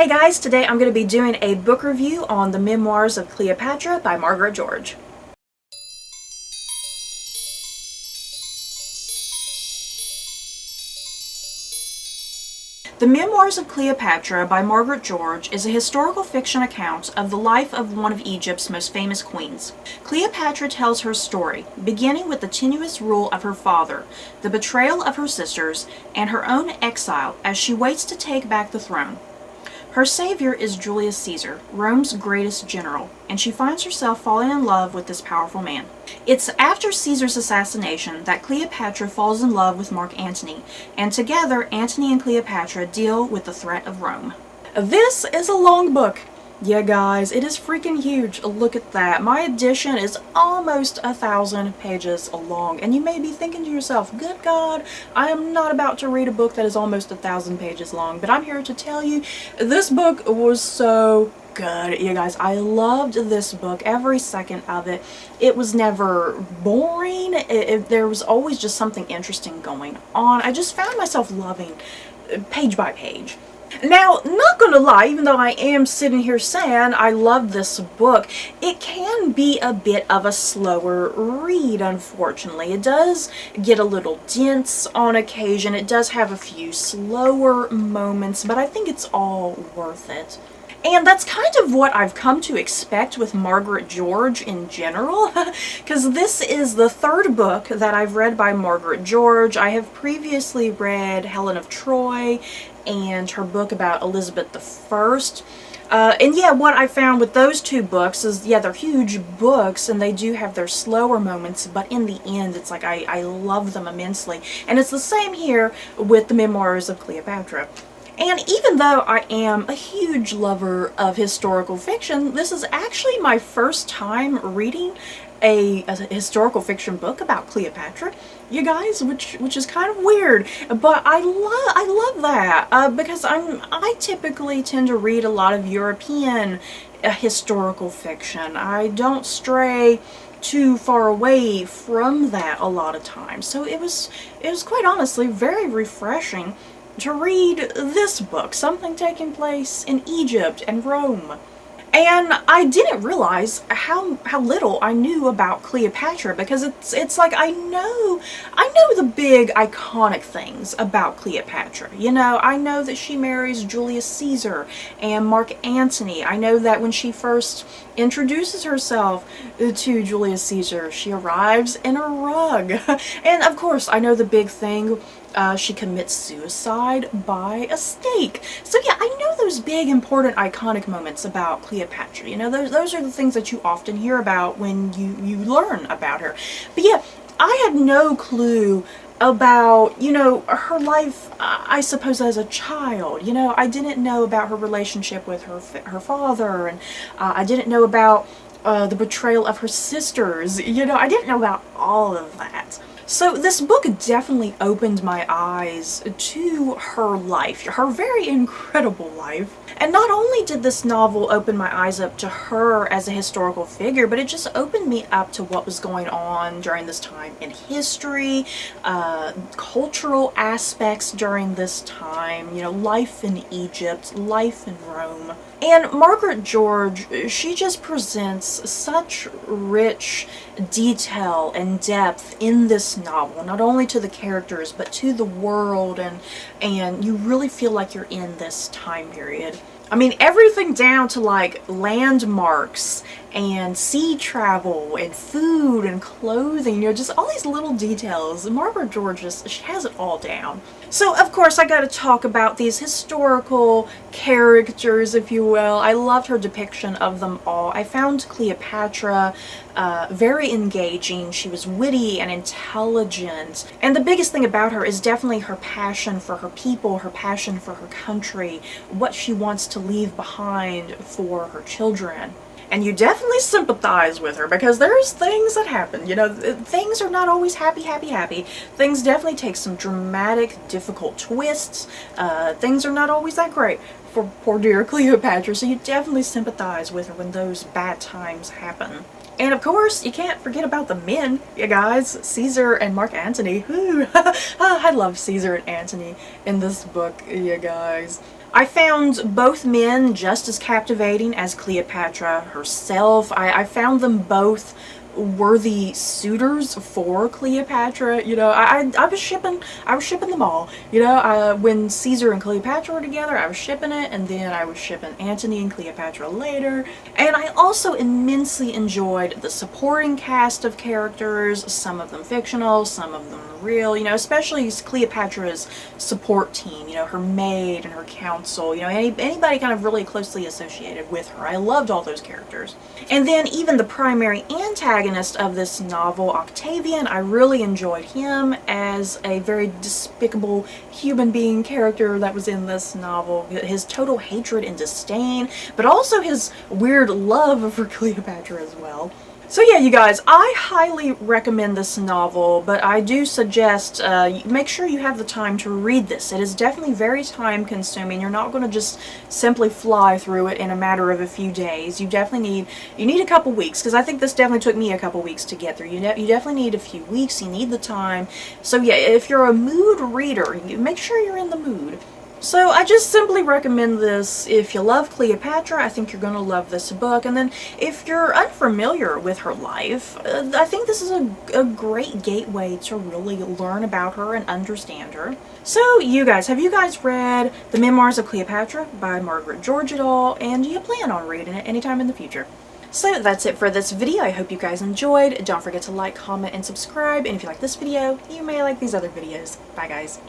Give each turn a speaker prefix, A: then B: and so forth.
A: Hey guys, today I'm going to be doing a book review on the Memoirs of Cleopatra by Margaret George. The Memoirs of Cleopatra by Margaret George is a historical fiction account of the life of one of Egypt's most famous queens. Cleopatra tells her story, beginning with the tenuous rule of her father, the betrayal of her sisters, and her own exile as she waits to take back the throne. Her savior is Julius Caesar, Rome's greatest general, and she finds herself falling in love with this powerful man. It's after Caesar's assassination that Cleopatra falls in love with Mark Antony, and together Antony and Cleopatra deal with the threat of Rome. This is a long book. Yeah guys, it is freaking huge. Look at that. My edition is almost 1,000 pages long, and you may be thinking to yourself, good God, I am not about to read a book that is almost 1,000 pages long, but I'm here to tell you this book was so good. You guys, I loved this book, every second of it. It was never boring. There was always just something interesting going on. I just found myself loving page by page. Now, not gonna lie, even though I am sitting here saying I love this book, it can be a bit of a slower read, unfortunately. It does get a little dense on occasion. It does have a few slower moments, but I think it's all worth it. And that's kind of what I've come to expect with Margaret George in general, because this is the third book that I've read by Margaret George. I have previously read Helen of Troy and her book about Elizabeth I. And yeah, what I found with those two books is, yeah, they're huge books and they do have their slower moments, but in the end, it's like I love them immensely. And it's the same here with the Memoirs of Cleopatra. And even though I am a huge lover of historical fiction, this is actually my first time reading a historical fiction book about Cleopatra, you guys, which is kind of weird, but I love that because I typically tend to read a lot of European historical fiction. I don't stray too far away from that a lot of times, so it was quite honestly very refreshing to read this book, something taking place in Egypt and Rome. And I didn't realize how little I knew about Cleopatra, because it's like I know the big iconic things about Cleopatra. You know, I know that she marries Julius Caesar and Mark Antony. I know that when she first introduces herself to Julius Caesar, she arrives in a rug. And of course, I know the big thing, she commits suicide by a stake. So yeah, I know those big, important, iconic moments about Cleopatra. You know, those are the things that you often hear about when you learn about her. But yeah, I had no clue about, you know, her life, I suppose, as a child. You know, I didn't know about her relationship with her father, and I didn't know about the betrayal of her sisters. You know, I didn't know about all of that. So this book definitely opened my eyes to her life, her very incredible life. And not only did this novel open my eyes up to her as a historical figure, but it just opened me up to what was going on during this time in history, cultural aspects during this time, you know, life in Egypt, life in Rome. And Margaret George, she just presents such rich detail and depth in this novel, not only to the characters, but to the world, and you really feel like you're in this time period. I mean, everything down to like landmarks and sea travel and food and clothing, you know, just all these little details. Margaret George, she has it all down. So of course I gotta talk about these historical characters, if you will. I loved her depiction of them all. I found Cleopatra very engaging. She was witty and intelligent. And the biggest thing about her is definitely her passion for her people, her passion for her country, what she wants to leave behind for her children. And you definitely sympathize with her, because there's things that happen. You know, things are not always happy, happy, happy. Things definitely take some dramatic, difficult twists. Things are not always that great for poor dear Cleopatra, so you definitely sympathize with her when those bad times happen. And of course, you can't forget about the men, you guys. Caesar and Mark Antony. I love Caesar and Antony in this book, you guys. I found both men just as captivating as Cleopatra herself. I found them both worthy suitors for Cleopatra. You know, I was shipping them all. You know, when Caesar and Cleopatra were together, I was shipping it, and then I was shipping Antony and Cleopatra later. And I also immensely enjoyed the supporting cast of characters, some of them fictional, some of them real, you know, especially Cleopatra's support team, you know, her maid and her council, you know, anybody kind of really closely associated with her. I loved all those characters. And then even the primary antagonist of this novel, Octavian, I really enjoyed him as a very despicable human being character that was in this novel. His total hatred and disdain, but also his weird love for Cleopatra as well. So yeah, you guys, I highly recommend this novel, but I do suggest make sure you have the time to read this. It is definitely very time consuming. You're not going to just simply fly through it in a matter of a few days. You definitely need a couple weeks, because I think this definitely took me a couple weeks to get through. You definitely need a few weeks. You need the time. So yeah, if you're a mood reader, make sure you're in the mood. So I just simply recommend this. If you love Cleopatra, I think you're going to love this book. And then if you're unfamiliar with her life, I think this is a great gateway to really learn about her and understand her. So you guys, have you guys read The Memoirs of Cleopatra by Margaret George at all? And do you plan on reading it anytime in the future? So that's it for this video. I hope you guys enjoyed. Don't forget to like, comment, and subscribe. And if you like this video, you may like these other videos. Bye guys.